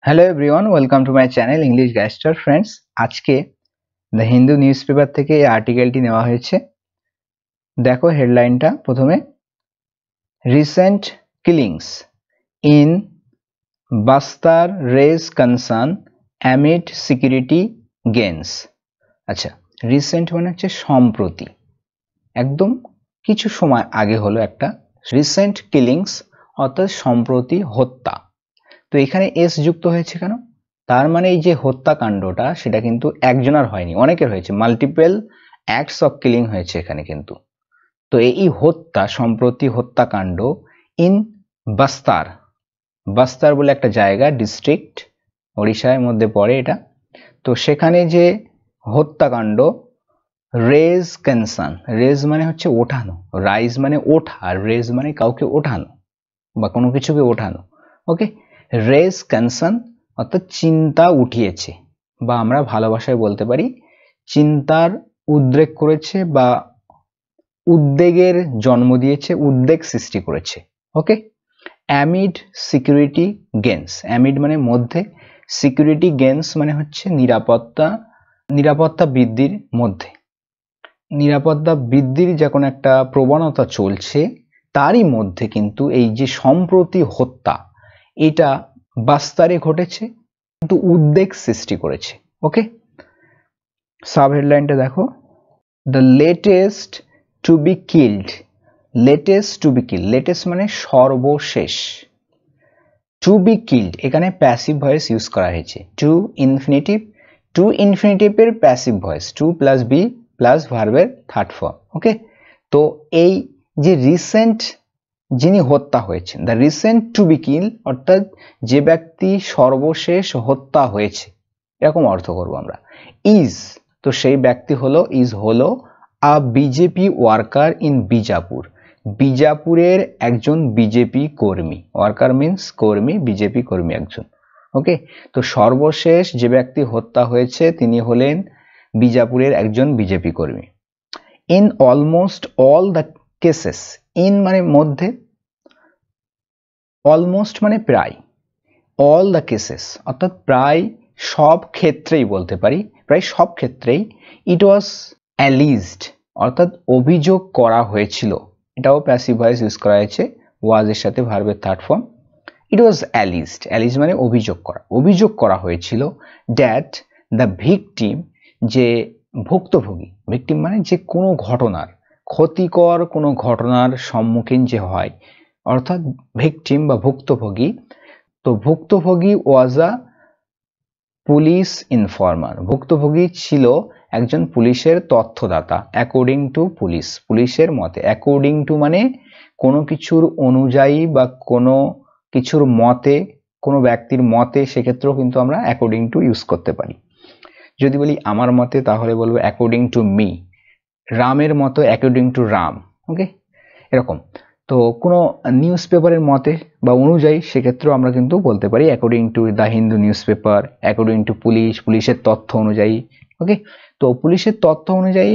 Hello everyone, welcome to my channel English গ্যাস্টার friends. আজকে the Hindu newspaper থেকে এই আর্টিকেলটি নেওয়া হয়েছে। দেখো হেডলাইনটা প্রথমে, recent killings in Bastar raise concern amid security gains. আচ্ছা, রিসেন্ট মানে হচ্ছে সম্প্রতি, একদম কিছু সময় আগে হলো একটা রিসেন্ট কিলিংস, অর্থাৎ সম্প্রতি হত্যা। তো এখানে এস যুক্ত হয়েছে কেন? তার মানে এই যে হত্যাকাণ্ডটা সেটা কিন্তু একজনের হয়নি, অনেকের হয়েছে, মাল্টিপল অ্যাক্টস অফ কিলিং হয়েছে এখানে কিন্তু। তো এই হত্যা, সম্প্রতি হত্যাকাণ্ড ইন বাস্তার, বাস্তার বলে একটা জায়গা, ডিস্ট্রিক্ট, ওড়িশার মধ্যে পড়ে এটা। তো সেখানে যে হত্যাকাণ্ড, রেজ কনসার্ন, রেজ মানে হচ্ছে ওঠানো, রাইজ মানে ওঠা, আর রেজ মানে কাউকে ওঠানো বা কোনো কিছুকে ওঠানো। ওকে, রেজ কনসার্ন অর্থাৎ চিন্তা উঠিয়েছে, বা আমরা ভালোবাসায় বলতে পারি চিন্তার উদ্রেক করেছে বা উদ্বেগের জন্ম দিয়েছে, উদ্বেগ সৃষ্টি করেছে। ওকে, অ্যামিড সিকিউরিটি গেন্স, অ্যামিড মানে মধ্যে, সিকিউরিটি গেন্স মানে হচ্ছে নিরাপত্তা, নিরাপত্তা বৃদ্ধির মধ্যে, নিরাপত্তা বৃদ্ধির যখন একটা প্রবণতা চলছে তারই মধ্যে কিন্তু এই যে সম্প্রতি হত্যা, এটা বাস্তারে ঘটেছে, কিন্তু উদ্বেগ সৃষ্টি করেছে। ওকে, সাব হেডলাইনটা দেখো, the latest to be killed, latest to be killed, latest মানে সর্বশেষ, টু বি কিল্ড এখানে প্যাসিভ ভয়েস ইউজ করা হয়েছে, টু ইনফিনিটিভ, টু ইনফিনিটিভের passive voice, to plus be plus ভার্বের থার্ড ফর্ম। ওকে, তো এই যে রিসেন্ট যিনি হত্যা হয়েছেন, the recent to be kill, অর্থাৎ যে ব্যক্তি সর্বশেষ হত্যা হয়েছে, এরকম অর্থ করবো আমরা। ইজ, তো সেই ব্যক্তি হলো, ইজ হলো আ বিজেপি ওয়ার্কার ইন বিজাপুর, বিজাপুরের একজন বিজেপি কর্মী, ওয়ার্কার মিন্স কর্মী, বিজেপি কর্মী একজন। ওকে, তো সর্বশেষ যে ব্যক্তি হত্যা হয়েছে তিনি হলেন বিজাপুরের একজন বিজেপি কর্মী। In almost all the cases, in মানে মধ্যে, অলমোস্ট মানে প্রায়, অল দ্য কেসেস অর্থাৎ প্রায় সব ক্ষেত্রেই বলতে পারি, প্রায় সব ক্ষেত্রেই, ইট ওয়াজ অ্যালিজড অর্থাৎ অভিযোগ করা হয়েছিল, এটাও প্যাসিভ ভয়েস ইউজ করা হয়েছে, ওয়াজ এর সাথে ভার্বের থার্ড ফর্ম। ইট ওয়াজ অ্যালিজড, অ্যালিজ মানে অভিযোগ করা, অভিযোগ করা হয়েছিল, দ্যাট দ্য ভিকটিম, যে ভুক্তভোগী, ভিকটিম মানে যে কোনো ঘটনার, ক্ষতিকর কোনো ঘটনার সম্মুখীন যে হয়, অর্থাৎ ভিকটিম বা ভুক্তভোগী। তো ভুক্তভোগী ওয়াজ আ পুলিশ ইনফর্মার, ভুক্তভোগী ছিল একজন পুলিশের তথ্যদাতা, অ্যাকর্ডিং টু পুলিশ, পুলিশের মতে, অ্যাকর্ডিং টু মানে কোনো কিছুর অনুযায়ী বা কোনো কিছুর মতে, কোনো ব্যক্তির মতে, সেক্ষেত্রেও কিন্তু আমরা অ্যাকর্ডিং টু ইউজ করতে পারি। যদি বলি আমার মতে তাহলে বলবো অ্যাকর্ডিং টু মি, রামের মতো অ্যাকর্ডিং টু রাম। ওকে, এরকম। তো কোনো নিউজ পেপারের মতে বা অনুযায়ী সেক্ষেত্রেও আমরা কিন্তু বলতে পারি according to the Hindu news paper, according to police, পুলিশের তথ্য অনুযায়ী। ওকে, তো পুলিশের তথ্য অনুযায়ী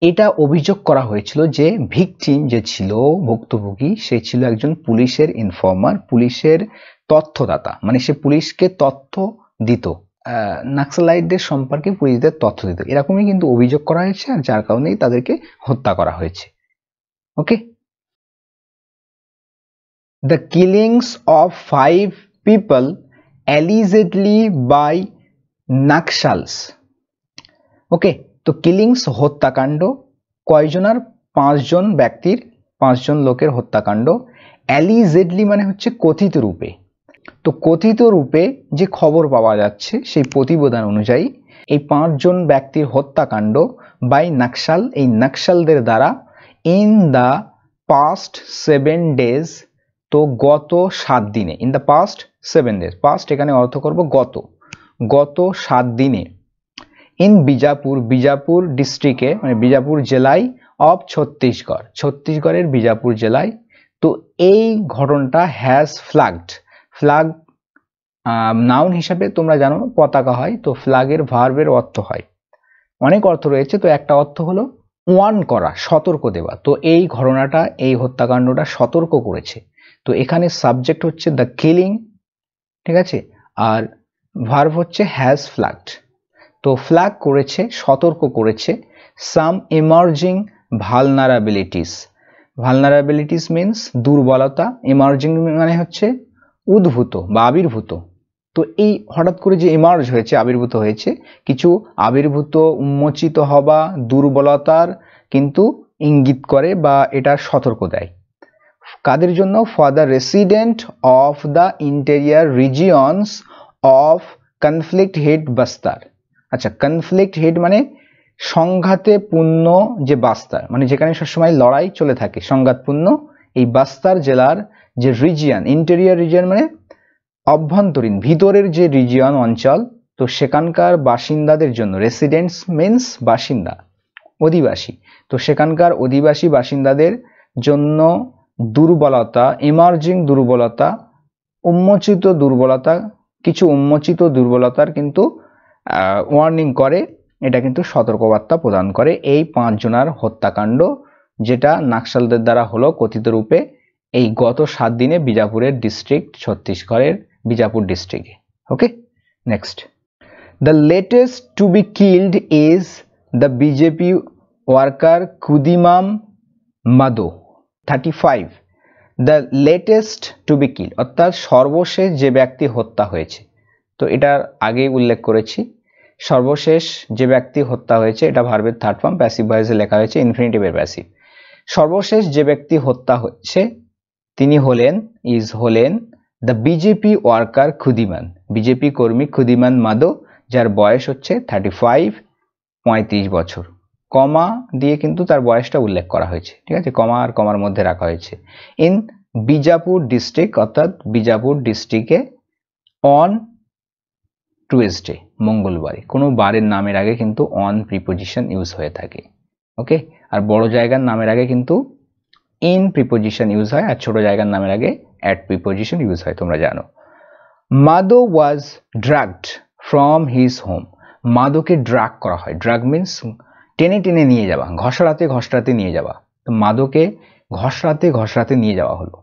এটা অভিযোগ করা হয়েছিল যে ভিকটিম যে ছিল, ভুক্তভোগী, সে ছিল একজন পুলিশের ইনফর্মার, পুলিশের তথ্যদাতা, মানে সে পুলিশকে তথ্য দিত, নাক্সালাইটদের সম্পর্কে পুলিশদের তথ্য দিত, এরকমই কিন্তু অভিযোগ করা হয়েছে, আর যার কারণেই তাদেরকে হত্যা করা হয়েছে। Okay, the killings of 5 people allegedly by Naxals. Okay, তো কিলিংস হত্যাকাণ্ড কয়জনের? 5 জন ব্যক্তির, 5 জন লোকের হত্যাকাণ্ড। অ্যালিজেডলি মানে হচ্ছে কথিত রূপে, তো কথিত রূপে যে খবর পাওয়া যাচ্ছে সেই প্রতিবেদন অনুযায়ী এই 5 জন ব্যক্তির হত্যাকাণ্ড বাই নাক্সাল, এই নাক্সালদের দ্বারা, ইন দ্য পাস্ট 7 days, তো গত 7 দিনে, in the past 7 days, past এখানে অর্থ করব গত, গত 7 দিনে, ইন বিজাপুর, বিজাপুর ডিস্ট্রিক্টে মানে বিজাপুর জেলায়, অফ ছত্তিশগড়, ছত্তিশগড়ের বিজাপুর জেলায়। তো এই ঘটনাটা হ্যাজ ফ্ল্যাগড, ফ্ল্যাগ নাউন হিসাবে তোমরা জানো পতাকা হয়, তো ফ্ল্যাগের ভার্বের অর্থ হয়, অনেক অর্থ রয়েছে, তো একটা অর্থ হলো ওয়ার্ন করা, সতর্ক দেওয়া, তো এই ঘটনাটা, এই হত্যাকাণ্ডটা সতর্ক করেছে। তো এখানে সাবজেক্ট হচ্ছে দ্য কিলিং ঠিক আছে। আর ভার্ব হচ্ছে হ্যাজ ফ্ল্যাগড, তো ফ্ল্যাগ করেছে, সতর্ক করেছে সাম ইমার্জিং ভালনারাবিলিটিস। ভালনারাবিলিটিস মিন্স দুর্বলতা, ইমার্জিং মানে হচ্ছে উদ্ভূত বা আবির্ভূত। তো এই হঠাৎ করে যে ইমার্জ হয়েছে, আবির্ভূত হয়েছে, কিছু আবির্ভূত উন্মোচিত হওয়া দুর্বলতার কিন্তু ইঙ্গিত করে বা এটা সতর্ক দেয়। কাদের জন্য? For the resident of the interior regions of conflict head Bastar. আচ্ছা, কনফ্লিক্ট হেড মানে সংঘাতে পূর্ণ যে বাস্তার, মানে যেখানে সবসময় লড়াই চলে থাকে, সংঘাতপূর্ণ এই বাস্তার জেলার যে রিজিয়ন, ইন্টেরিয়ার রিজিয়ন মানে অভ্যন্তরীণ ভিতরের যে রিজিয়ন অঞ্চল, তো সেখানকার বাসিন্দাদের জন্য, রেসিডেন্টস মিন্স বাসিন্দা, অধিবাসী, তো সেখানকার অধিবাসী বাসিন্দাদের জন্য দুর্বলতা, ইমার্জিং দুর্বলতা, উন্মোচিত দুর্বলতা, কিছু উন্মোচিত দুর্বলতার কিন্তু ওয়ার্নিং করে, এটা কিন্তু সতর্কবার্তা প্রদান করে এই 5 জনার হত্যাকাণ্ড, যেটা নাক্সালদের দ্বারা হলো কথিত রূপে এই গত 7 দিনে বিজাপুরের ডিস্ট্রিক্ট, ছত্তিশগড়ের বিজাপুর ডিস্ট্রিক্টে। Okay, next. The latest to be killed is the BJP worker ক্ষুদিমাম Madho 35। The latest to be killed অর্থাৎ সর্বশেষ যে ব্যক্তি হত্যা হয়েছে, তো এটার আগেই উল্লেখ করেছি, সর্বশেষ যে ব্যক্তি হত্যা হয়েছে, এটা ভার্বের থার্ড ফর্ম, প্যাসিভ ভয়েসে লেখা হয়েছে, ইনফিনিটিভের প্যাসিভ। সর্বশেষ যে ব্যক্তি হত্যা হয়েছে তিনি হলেন, হলেন দ্য বিজেপি ওয়ার্কার ক্ষুদিমান, বিজেপি কর্মী ক্ষুদিমান মাদো, যার বয়স হচ্ছে 35, 35 বছর। কমা দিয়ে কিন্তু তার বয়সটা উল্লেখ করা হয়েছে, ঠিক আছে, কমা আর কমার মধ্যে রাখা হয়েছে। ইন বিজাপুর ডিস্ট্রিক্ট, অর্থাৎ বিজাপুর ডিস্ট্রিক্টে অন টুয়েসডে, মঙ্গলবারে। কোনো বারের নামের আগে কিন্তু অন প্রিপোজিশন ইউজ হয়ে থাকে। ওকে, আর বড় জায়গার নামের আগে কিন্তু ইন প্রিপোজিশন ইউজ হয়, আর ছোট জায়গার নামের আগে অ্যাট প্রিপোজিশন ইউজ হয়, তোমরা জানো। মাদো ওয়াজ ড্রাগড ফ্রম হিজ হোম। মাদোকে ড্রাগ করা হয়, ড্রাগ মিন্স টেনে টেনে নিয়ে যাওয়া, ঘষড়াতে ঘষড়াতে নিয়ে যাওয়া, তো মাদোকে ঘষড়াতে ঘষড়াতে নিয়ে যাওয়া হলো।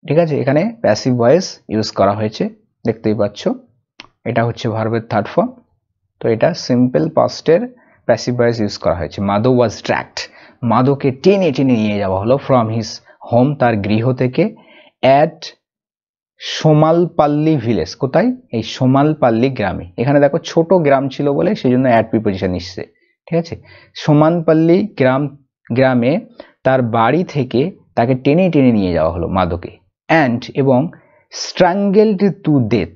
ঠিক আছে, এখানে প্যাসিভ ভয়েস ইউজ করা হয়েছে, দেখতেই পাচ্ছ, এটা হচ্ছে ভার্বের থার্ড ফর্ম, তো এটা সিম্পল পাস্টের প্যাসিভ ভয়েস ইউজ করা হয়েছে। মাদো ওয়াজ ড্রাগড, মাদোকে টেনে টেনে নিয়ে যাওয়া হলো ফ্রম হিজ হোম, তার গৃহ থেকে, অ্যাট সোমালপাল্লি ভিলেজ, কোথায়? এই সোমালপাল্লি গ্রামে। এখানে দেখো ছোট গ্রাম ছিল বলে সেই জন্য অ্যাট প্রিপোজিশন এসছে, ঠিক আছে। সোমালপাল্লি গ্রামে তার বাড়ি থেকে তাকে টেনে টেনে নিয়ে যাওয়া হলো মাদোকে, অ্যান্ড এবং স্ট্রাঙ্গেলড টু ডেথ।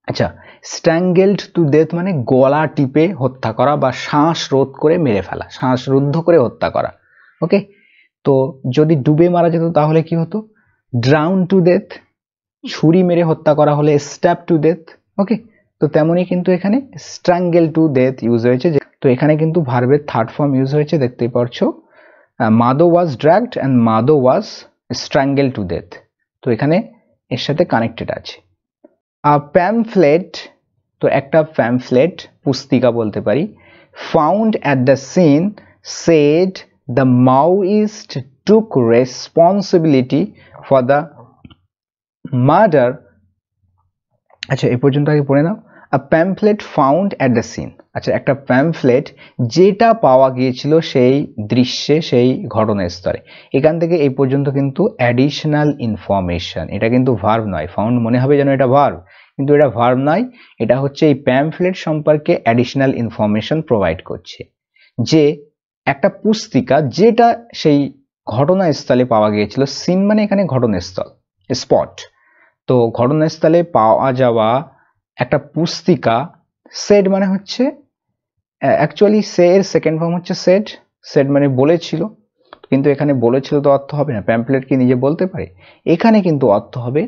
আচ্ছা, স্ট্রাঙ্গেলড টু ডেথ মানে গলা টিপে হত্যা করা বা শ্বাস রোধ করে মেরে ফেলা, শ্বাসরুদ্ধ করে হত্যা করা। ওকে, তো যদি ডুবে মারা যেত তাহলে কি হতো? ড্রাউন টু ডেথ, ছুরি মেরে হত্যা করা হলে স্ট্যাব টু ডেথ। ওকে, তো তেমনই কিন্তু এখানে স্ট্রাঙ্গেল টু ডেথ ইউজ হয়েছে, তো এখানে কিন্তু ভার্বের থার্ড ফর্ম ইউজ হয়েছে, দেখতেই পারছো, মাদো ওয়াজ ড্রাগড অ্যান্ড মাদো ওয়াজ স্ট্রাঙ্গেল টু ডেথ, তো এখানে এর সাথে কানেক্টেড আছে। প্যামফ্লেট, তো একটা প্যামফ্লেট পুস্তিকা বলতে পারি, found at the scene said the Maoist took responsibility for the murder. আচ্ছা, এই পর্যন্ত আগে পড়ে নাও। A pamphlet found at the scene, আচ্ছা, একটা প্যামফ্লেট যেটা পাওয়া গিয়েছিল সেই দৃশ্যে, সেই ঘটনাস্থলে। এখান থেকে এই পর্যন্ত কিন্তু অ্যাডিশনাল ইনফরমেশন, এটা কিন্তু ভার্ব নয়। ফাউন্ড মনে হবে যেন এটা ভার্ব, কিন্তু এটা ভার্ব নয়, এটা হচ্ছে এই প্যামফ্লেট সম্পর্কে অ্যাডিশনাল ইনফরমেশন প্রোভাইড করছে, যে একটা পুস্তিকা যেটা সেই ঘটনাস্থলে পাওয়া গিয়েছিল। সিন মানে এখানে ঘটনাস্থল, স্পট, তো ঘটনাস্থলে পাওয়া যাওয়া একটা পুস্তিকা। সেড মানে হচ্ছে অ্যাকচুয়ালি সে এর সেকেন্ড ফর্ম হচ্ছে সেড, সেড মানে বলেছিল, কিন্তু এখানে বলেছিল তো অর্থ হবে না, প্যামফ্লেট কি নিজে বলতে পারে? এখানে কিন্তু অর্থ হবে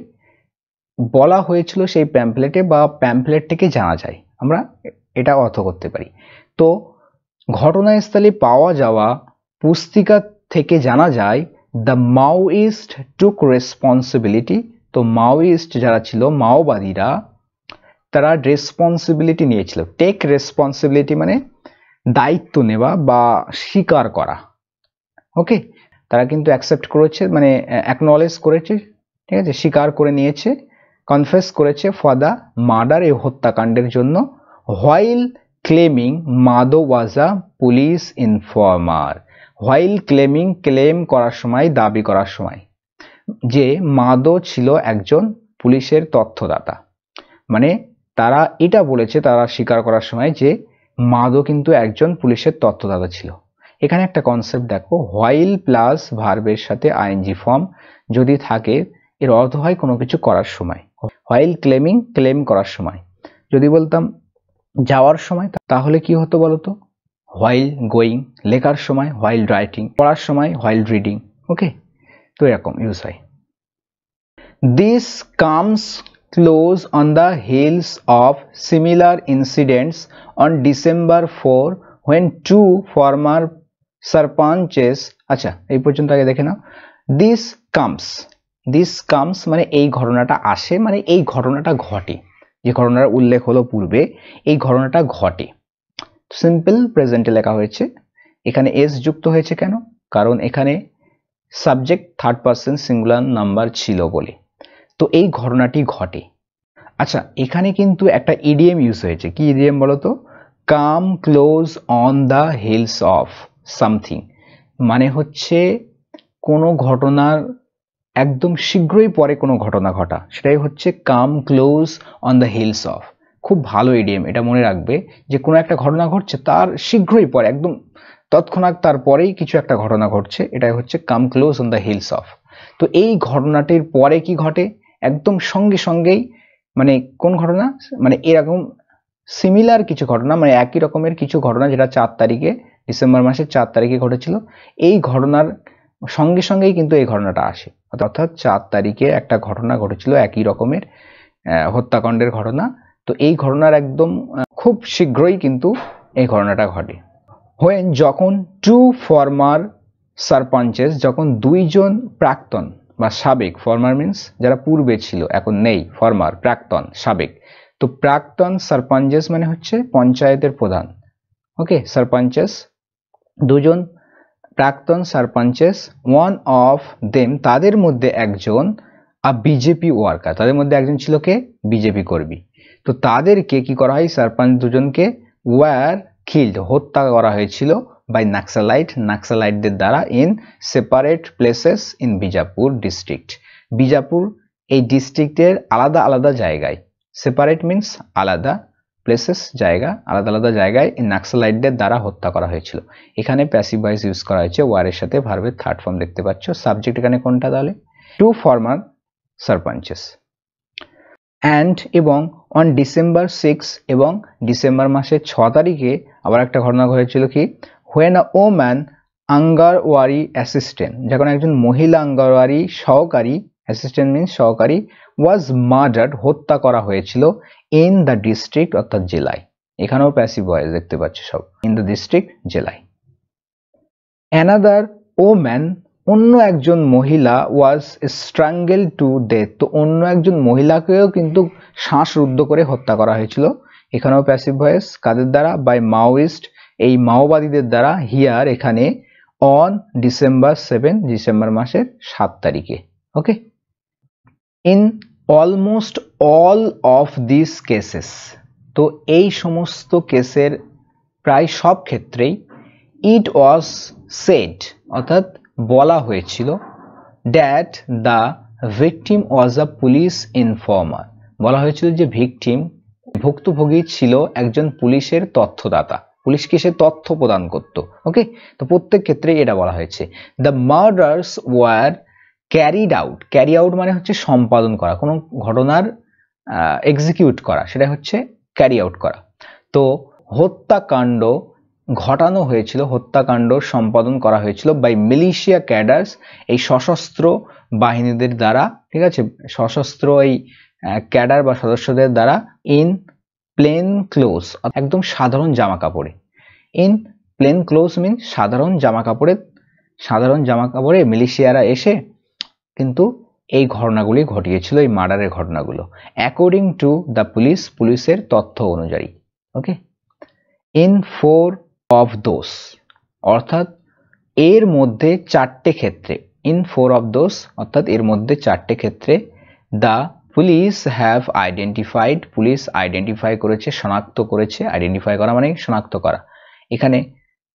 বলা হয়েছিল সেই প্যামফ্লেটে, বা প্যামফ্লেট থেকে জানা যায়, আমরা এটা অর্থ করতে পারি। তো ঘটনাস্থলে পাওয়া যাওয়া পুস্তিকা থেকে জানা যায় দ্য মাওয়িস্ট টুক রেসপন্সিবিলিটি, তো মাওয়িস্ট যারা ছিল, মাওবাদীরা, তারা রেসপন্সিবিলিটি নিয়েছিল। টেক রেসপন্সিবিলিটি মানে দায়িত্ব নেওয়া বা স্বীকার করা। ওকে, তারা কিন্তু অ্যাকসেপ্ট করেছে, মানে অ্যাকনলেজ করেছে, ঠিক আছে, স্বীকার করে নিয়েছে কনফেস করেছে ফর দ্য মার্ডার, এই হত্যাকাণ্ডের জন্য, while claiming Madho was a police informer. While claiming, claim করার সময়, দাবি করার সময়, যে মাধো ছিল একজন পুলিশের তথ্যদাতা। মানে তারা এটা বলেছে, তারা স্বীকার করার সময়, যে মাধো কিন্তু একজন পুলিশের তথ্যদাতা ছিল। এখানে একটা কনসেপ্ট দেখো, হোয়াইল প্লাস ভার্বের সাথে আইএনজি ফর্ম যদি থাকে, এর অর্থ হয় কোনো কিছু করার সময়। হোয়াইল ক্লেমিং, ক্লেম করার সময়। যদি বলতাম যাওয়ার সময়, তাহলে কি হতো বলতো? While going. লেখার সময় হোয়াইল রাইটিং। পড়ার সময় হোয়াইল রিডিং। ওকে, তো এরকম ইউজ হয়। This comes close on the heels of similar incidents on December 4 when two former sarpanches, আচ্ছা এই পর্যন্ত আগে দেখে নাও। this comes মানে এই ঘটনাটা আসে, মানে এই ঘটনাটা ঘটে, যে ঘটনার উল্লেখ হলো পূর্বে, এই ঘটনাটা ঘটে। সিম্পল প্রেজেন্টে লেখা হয়েছে। এখানে এস যুক্ত হয়েছে কেন? কারণ এখানে subject third person singular number ছিল বলে। তো এই ঘটনাটি ঘটে। আচ্ছা, এখানে কিন্তু একটা ইডিএম ইউজ হয়েছে। কি ইডিএম বলো তো? Come close on the heels of something, মানে হচ্ছে কোনো ঘটনার একদম শীঘ্রই পরে কোনো ঘটনা ঘটা, সেটাই হচ্ছে come close on the heels of. খুব ভালো ইডিএম, এটা মনে রাখবে, যে কোনো একটা ঘটনা ঘটছে তার শীঘ্রই পরে, একদম তৎক্ষণাৎ তারপরেই কিছু একটা ঘটনা ঘটছে, এটাই হচ্ছে come close on the heels of. তো এই ঘটনাটির পরে কি ঘটে? একদম সঙ্গে সঙ্গেই, মানে কোন ঘটনা? মানে এরকম সিমিলার কিছু ঘটনা, মানে একই রকমের কিছু ঘটনা, যেটা 4 তারিখে, ডিসেম্বর মাসের 4 তারিখে ঘটেছিল। এই ঘটনার সঙ্গে সঙ্গেই কিন্তু এই ঘটনাটা আসে, অর্থাৎ 4 তারিখে একটা ঘটনা ঘটেছিল একই রকমের হত্যাকাণ্ডের ঘটনা। তো এই ঘটনার একদম খুব শীঘ্রই কিন্তু এই ঘটনাটা ঘটে। হোয়েন, যখন টু ফর্মার সারপাঞ্চেস, যখন দুইজন প্রাক্তন বা সাবেক, ফর্মার মিন্স যারা পূর্বে ছিল এখন নেই, ফর্মার প্রাক্তন সাবেক, তো প্রাক্তন সারপাঞ্চেস মানে হচ্ছে পঞ্চায়েতের প্রধান। ওকে, সারপাঞ্চেস দুজন প্রাক্তন সারপাঞ্চেস, ওয়ান অফ দেম তাদের মধ্যে একজন, আ বিজেপি ওয়ার্কার তাদের মধ্যে একজন ছিল কে? বিজেপি কর্মী। তো তাদেরকে কি করা হয়? সারপাঞ্চ দুজনকে ওয়ার কিল্ড হত্যা করা হয়েছিল বাই নাক্সালাইটদের দ্বারা in separate places in Bijapur district. Bijapur এই ডিস্ট্রিক্টের আলাদা আলাদা জায়গায়, সেপারেট মিন্স আলাদা, প্লেসেস জায়গা, আলাদা আলাদা জায়গায় নাক্সালাইটদের দ্বারা হত্যা করা হয়েছিল। এখানে প্যাসিভ ভয়েস ইউজ করা হয়েছে, ওয়ারের সাথে ভার্বের থার্ড ফর্ম দেখতে পাচ্ছ। সাবজেক্ট এখানে কোনটা তাহলে? Two former sarpanches. অ্যান্ড এবং অন ডিসেম্বর 6 এবং ডিসেম্বর মাসের 6 তারিখে আবার একটা ঘটনা ঘটেছিল। কি? হোয়েন আ ওম্যান আঙ্গারওয়ারি অ্যাসিস্ট্যান্ট, যখন একজন মহিলা আঙ্গনওয়াড়ি সহকারী, অ্যাসিস্ট্যান্ট মিন্স সহকারী, ওয়াজ মার্ডার্ড হত্যা করা হয়েছিল ইন দ্য ডিস্ট্রিক্ট অর্থাৎ জেলায়। এখানেও প্যাসিভ ভয়েস দেখতে পাচ্ছ সব, ইন দ্য ডিস্ট্রিক্ট জেলায়। অ্যানাদার ওম্যান অন্য একজন মহিলা ওয়াজ স্ট্রাঙ্গেল টু ডেথ, তো অন্য একজন মহিলাকেও কিন্তু শ্বাসরুদ্ধ করে হত্যা করা হয়েছিল। এখানেও প্যাসিভ ভয়েস কাদের দ্বারা? বাই মাওয়িস্ট, এই মাওবাদীদের দ্বারা। হিয়ার এখানে অন ডিসেম্বর 7 ডিসেম্বর মাসের 7 তারিখে। Okay, in almost all of this cases, তো এই সমস্ত কেসের প্রায় সব ক্ষেত্রেই ইট ওয়াজ সেড অর্থাৎ বলা হয়েছিল that the victim was a police informer, বলা হয়েছিল যে ভিকটিম ভুক্তভোগী ছিল একজন পুলিশের তথ্যদাতা, পুলিশকে সে তথ্য প্রদান করত। ওকে, তো প্রত্যেক ক্ষেত্রে এটা বলা হয়েছে। The murders were carried out, carry out মানে হচ্ছে সম্পাদন করা, কোনো ঘটনার এক্সিকিউট করা, সেটা হচ্ছে ক্যারি আউট করা। তো হত্যাকাণ্ড ঘটানো হয়েছিল, হত্যাকাণ্ড সম্পাদন করা হয়েছিল বাই মিলিশিয়া ক্যাডার্স, এই সশস্ত্র বাহিনীদের দ্বারা। ঠিক আছে, সশস্ত্র এই ক্যাডার বা সদস্যদের দ্বারা। ইন প্লেন ক্লোজ, একদম সাধারণ জামা কাপড়ে। ইন প্লেন ক্লোজ মিন সাধারণ জামা কাপড়ে, সাধারণ জামা কাপড়ে মিলিশিয়ারা এসে কিন্তু এই ঘটনাগুলি ঘটিয়েছিল, এই মার্ডারের ঘটনাগুলো। অ্যাকর্ডিং টু দ্য পুলিশ, পুলিশের তথ্য অনুযায়ী। ওকে, ইন 4 অফ দোস, অর্থাৎ এর মধ্যে 4টে ক্ষেত্রে, ইন 4 অফ দোস অর্থাৎ এর মধ্যে 4টে ক্ষেত্রে, the police have identified, police identify করেছে, শনাক্ত করেছে। আইডেন্টিফাই করা মানে শনাক্ত করা। এখানে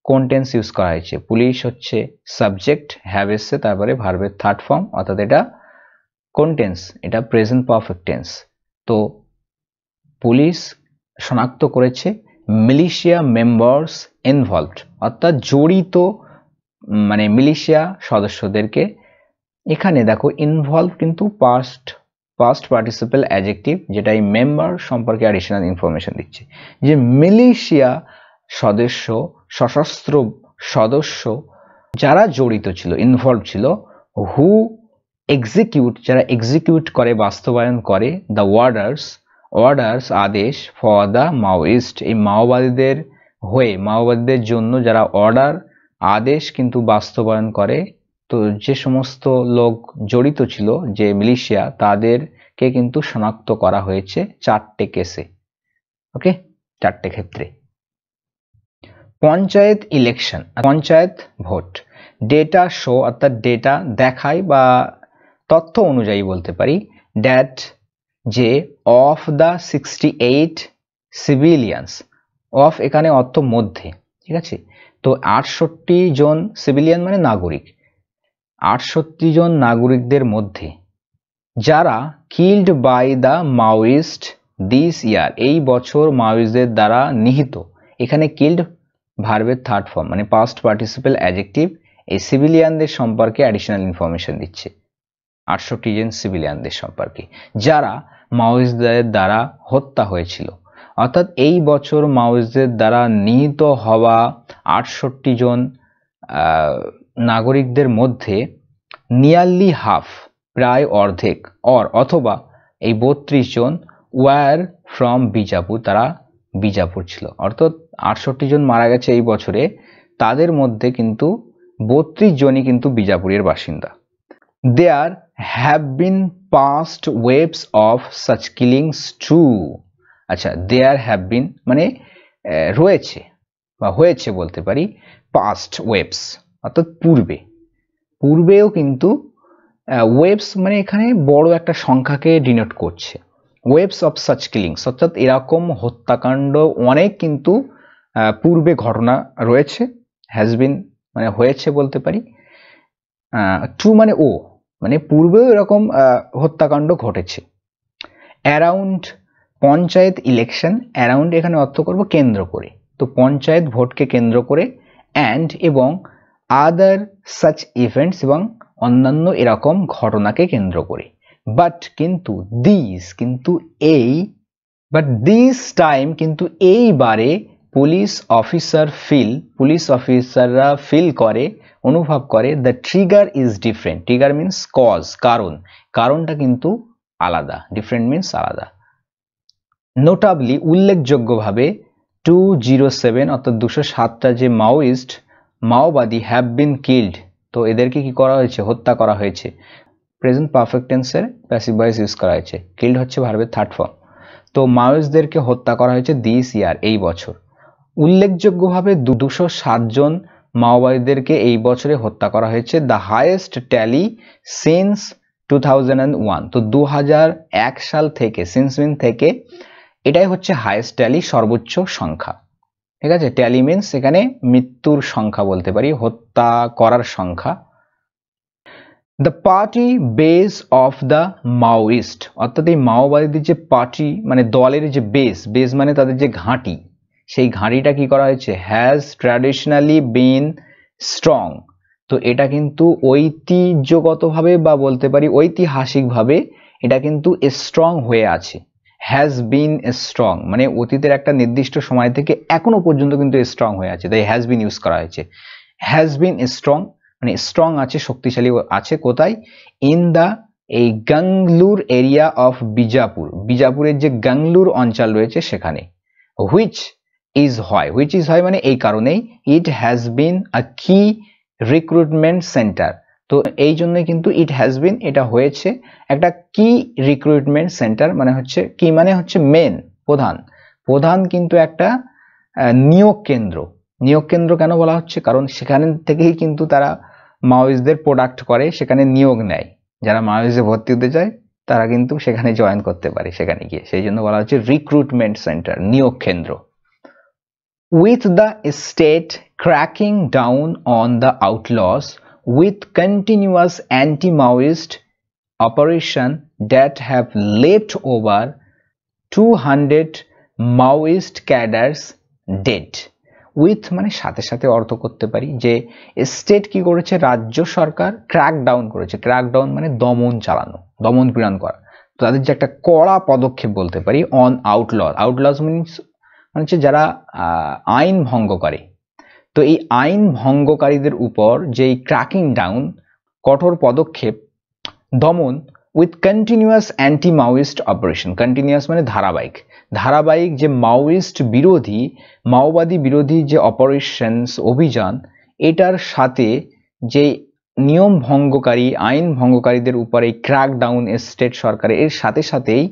কোন টেন্স ইউজ করা হয়েছে? পুলিশ হচ্ছে সাবজেক্ট, হ্যাভ এসছে, তারপরে ভার্বের থার্ড ফর্ম, অর্থাৎ এটা কোন টেন্স? এটা প্রেজেন্ট পারফেক্ট টেন্স। তো পুলিশ শনাক্ত করেছে মিলিশিয়া মেম্বার্স ইনভলভড, অর্থাৎ জড়িত মানে মিলিশিয়া সদস্যদেরকে। এখানে দেখো ইনভলভ কিন্তু পাস্ট পার্টিসিপেল অ্যাডজেক্টিভ, যেটা এই মেম্বার সম্পর্কে অ্যাডিশনাল ইনফরমেশন দিচ্ছে। যে মিলিশিয়া সদস্য, সশস্ত্র সদস্য যারা জড়িত ছিল, ইনভলভ ছিল, হু এক্সিকিউট, যারা এক্সিকিউট করে, বাস্তবায়ন করে, দ্য অর্ডার্স আদেশ, ফর দ্য মাওয়িস্ট, এই মাওবাদীদের হয়ে, মাওবাদীদের জন্য যারা অর্ডার আদেশ কিন্তু বাস্তবায়ন করে। তো যে সমস্ত লোক জড়িত ছিল, যে মিলিশিয়া, তাদেরকে কিন্তু শনাক্ত করা হয়েছে 4টে কেসে। ওকে, 4টে ক্ষেত্রে। Panchayat election, panchayat vote. Data show, অর্থাৎ ডেটা দেখায় বা তথ্য অনুযায়ী বলতে পারি, দ্যাট যে অফ দ্য 68 সিভিলিয়ানস, অফ এখানে অর্থ মধ্যে, ঠিক আছে? তো 68 জন সিভিলিয়ান মানে নাগরিক, 68 জন নাগরিকদের মধ্যে যারা killed by the Maoist this year, এই বছর মাওয়িস্টদের দ্বারা নিহত। এখানে কিল্ড ভার্বের থার্ড ফর্ম মানে পাস্ট পার্টিসিপেল অ্যাডজেক্টিভ, এই সিভিলিয়ানদের সম্পর্কে অ্যাডিশনাল ইনফরমেশন দিচ্ছে। 68 জন সিভিলিয়ানদের সম্পর্কে যারা মাওয়িস্টদের দ্বারা হত্যা হয়েছিল। অর্থাৎ এই বছর মাওয়িস্টদের দ্বারা নিহত হওয়া 68 জন নাগরিকদের মধ্যে নিয়ারলি হাফ, প্রায় অর্ধেক, অথবা এই 32 জন ওয়ার ফ্রম বিজাপুর, তারা বিজাপুর ছিল। অর্থাৎ 68 জন মারা গেছে এই বছরে, তাদের মধ্যে কিন্তু 32 জনই কিন্তু বিজাপুরের বাসিন্দা। There have been past waves of such killings too. আচ্ছা, there have been মানে রয়েছে বা হয়েছে বলতে পারি, past waves অর্থাৎ পূর্বেও কিন্তু ওয়েভস মানে এখানে বড় একটা সংখ্যাকে ডিনোট করছে। ওয়েভস অফ সাচ কিলিংস অর্থাৎ এরকম হত্যাকাণ্ড অনেক কিন্তু পূর্বে ঘটনা রয়েছে। হ্যাজ বিন মানে হয়েছে বলতে পারি, টু মানে ও, মানে পূর্বেও এরকম হত্যাকাণ্ড ঘটেছে। অ্যারাউন্ড পঞ্চায়েত ইলেকশন, অ্যারাউন্ড এখানে অর্থ করব কেন্দ্র করে, তো পঞ্চায়েত ভোটকে কেন্দ্র করে, অ্যান্ড এবং আদার সাচ ইভেন্টস এবং অন্যান্য এরকম ঘটনাকে কেন্দ্র করে। বাট কিন্তু দিস টাইম কিন্তু এইবারে পুলিশ অফিসাররা ফিল করে, অনুভব করে, the trigger is different. Trigger means cause, কারণটা কিন্তু আলাদা, ডিফারেন্ট মিনস আলাদা। নোটাবলি উল্লেখযোগ্যভাবে 207 অর্থাৎ 207টা যে মাওবাদী হ্যাভ বিন কিল্ড, তো এদেরকে কি করা হয়েছে? হত্যা করা হয়েছে। প্রেজেন্ট পারফেক্ট টেন্সের প্যাসিভ ভয়েস ইউজ করা হয়েছে, কিল্ড হচ্ছে ভার্বের থার্ড ফর্ম। তো মাওয়িস্টদেরকে হত্যা করা হয়েছে দিস ইয়ার, এই বছর। উল্লেখযোগ্যভাবে 207 জন মাওবাদীদেরকে এই বছরে হত্যা করা হয়েছে, দ্য হাইয়েস্ট ট্যালি সিন্স 2001। তো 2001 সাল থেকে, সিন্স মিন থেকে, এটাই হচ্ছে হাইয়েস্ট ট্যালি, সর্বোচ্চ সংখ্যা। ঠিক আছে, ট্যালি মিনস এখানে মৃত্যুর সংখ্যা বলতে পারি, হত্যা করার সংখ্যা। The party base of the Maoist অর্থাৎ এই মাওবাদীদের যে পার্টি মানে দলের যে বেস মানে তাদের যে ঘাঁটি, সেই ঘাঁটিটা কি করা হয়েছে? Has traditionally been strong. তো এটা কিন্তু ঐতিহ্যগতভাবে বা বলতে পারি ঐতিহাসিকভাবে এটা কিন্তু স্ট্রং হয়ে আছে। হ্যাজ বিন স্ট্রং মানে অতীতের একটা নির্দিষ্ট সময় থেকে এখনো পর্যন্ত কিন্তু স্ট্রং হয়ে আছে, তাই হ্যাজ বিন ইউজ করা হয়েছে। হ্যাজ বিন স্ট্রং মানে স্ট্রং আছে, শক্তিশালী আছে। কোথায়? ইন দ্য এই গাংলুর এরিয়া অফ বিজাপুরের যে গাংলুর অঞ্চল রয়েছে সেখানে। হুইচ ইজ হয় মানে এই কারণেই, ইট হ্যাজ বিন আ কি রিক্রুটমেন্ট সেন্টার। তো এই জন্য কিন্তু ইট হ্যাজ বিন এটা হয়েছে একটা কি রিক্রুটমেন্ট সেন্টার, মানে হচ্ছে কি মানে হচ্ছে মেন, প্রধান কিন্তু একটা নিয়োগ কেন্দ্র কেন বলা হচ্ছে? কারণ সেখান থেকেই কিন্তু তারা মাওয়িস্টদের প্রোডাক্ট করে, সেখানে নিয়োগ নেয়। যারা মাওয়িস্টে ভর্তি হতে চায় তারা কিন্তু সেখানে জয়েন করতে পারে সেখানে গিয়ে, সেই জন্য বলা হচ্ছে রিক্রুটমেন্ট সেন্টার, নিয়োগ কেন্দ্র। With the state cracking down on the outlaws with continuous anti-Maoist operation that have left over 200 Maoist cadres dead. With মানে সাথে সাথে অর্থ করতে পারি যে স্টেট কি করেছে, রাজ্য সরকার ক্র্যাক ডাউন করেছে। ক্র্যাক ডাউন মানে দমন চালানো, দমন পীড়ন করা। তো তাদের যে একটা কড়া পদক্ষেপ বলতে পারি অন আউটলস। আউটলস মিনস মানে হচ্ছে যারা আইন ভঙ্গ করে। তো এই আইন ভঙ্গকারীদের উপর যে ক্র্যাকিং ডাউন, কঠোর পদক্ষেপ, দমন, with continuous anti Maoist operation. Continuous মানে ধারাবাহিক, ধারাবাহিক যে মাওয়িস্ট বিরোধী, মাওবাদী বিরোধী যে অপারেশনস, অভিযান, এটার সাথে যে নিয়ম ভঙ্গকারী, আইন ভঙ্গকারীদের উপরে ক্র্যাকডাউন স্টেট সরকারের, এর সাথে সাথেই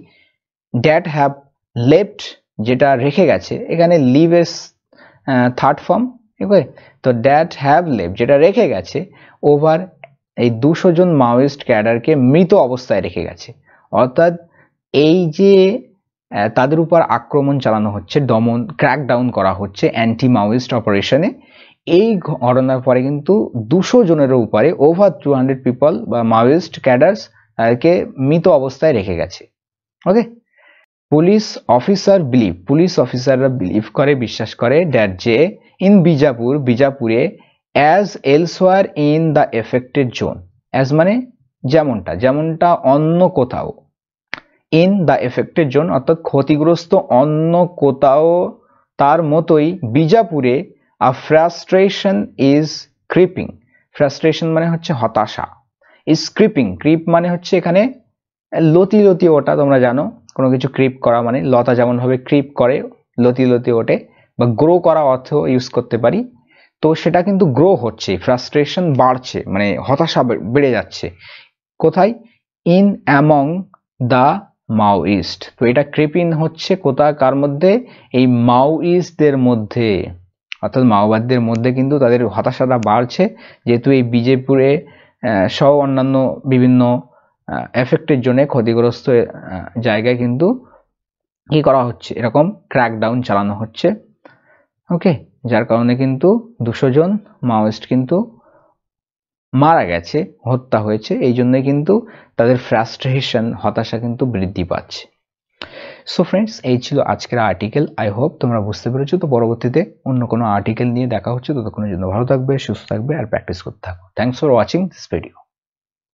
দ্যাট হ্যাভ লেফট, যেটা রেখে গেছে, এখানে leave S third form, okay. তো দ্যাট হ্যাভ লেফট যেটা রেখে গেছে, ওভার এই 200 জন মাওয়িস্ট ক্যাডারকে মৃত অবস্থায় রেখে গেছে। অর্থাৎ এই যে তাদের উপর আক্রমণ চালানো হচ্ছে, দমন, ক্র্যাকডাউন করা হচ্ছে অ্যান্টি মাওয়িস্ট অপারেশনে, এই ঘটনার পরে কিন্তু 200 জনের উপরে ওভার 200 পিপল বা মাওয়িস্ট ক্যাডার্স কে মৃত অবস্থায় রেখে গেছে, ওকে। পুলিশ অফিসার বিলিভ, পুলিশ অফিসাররা বিলিভ করে, বিশ্বাস করে, দ্যাট যে ইন বিজাপুর, বিজাপুরে as elsewhere in the affected zone, as মানে যেমনটা, যেমনটা অন্য কোথাও, ইন দ্য এফেক্টেড জোন অর্থাৎ ক্ষতিগ্রস্ত অন্য কোথাও তার মতোই বিজাপুরে আ ফ্রাস্ট্রেশন ইজ ক্রিপিং। ফ্রাস্ট্রেশন মানে হচ্ছে হতাশা, ইজ ক্রিপিং, ক্রিপ মানে হচ্ছে এখানে লতি লতি ওটা, তোমরা জানো কোনো কিছু ক্রিপ করা মানে লতা যেমন ভাবে ক্রিপ করে, লতি লতি ওঠে, বা গ্রো করা অর্থ ইউজ করতে পারি। তো সেটা কিন্তু গ্রো হচ্ছে, ফ্রাস্ট্রেশন বাড়ছে, মানে হতাশা বেড়ে যাচ্ছে। কোথায়? In among the Maoist. তো এটা ক্রিপিং হচ্ছে কোথায়, কার মধ্যে? এই মাওয়িস্টদের মধ্যে, অর্থাৎ মাওবাদীদের মধ্যে কিন্তু তাদের হতাশাটা বাড়ছে, যেহেতু এই বিজেপুরে সহ অন্যান্য বিভিন্ন এফেক্টের জন্য ক্ষতিগ্রস্ত জায়গায় কিন্তু কি করা হচ্ছে, এরকম ক্র্যাকডাউন চালানো হচ্ছে, ওকে। যার কারণে কিন্তু 200 জন মাওয়িস্ট কিন্তু মারা গেছে, হত্যা হয়েছে। এই জন্য কিন্তু তাদের ফ্রাস্ট্রেশন, হতাশা কিন্তু বৃদ্ধি পাচ্ছে। সো ফ্রেন্ডস, এই ছিল আজকের আর্টিকেল। আই হোপ তোমরা বুঝতে পেরেছো। তো পরবর্তীতে অন্য কোনো আর্টিকেল নিয়ে দেখা হচ্ছে। ততক্ষণের জন্য ভালো থাকবে, সুস্থ থাকবে আর প্র্যাকটিস করতে থাকো। Thanks for watching this video.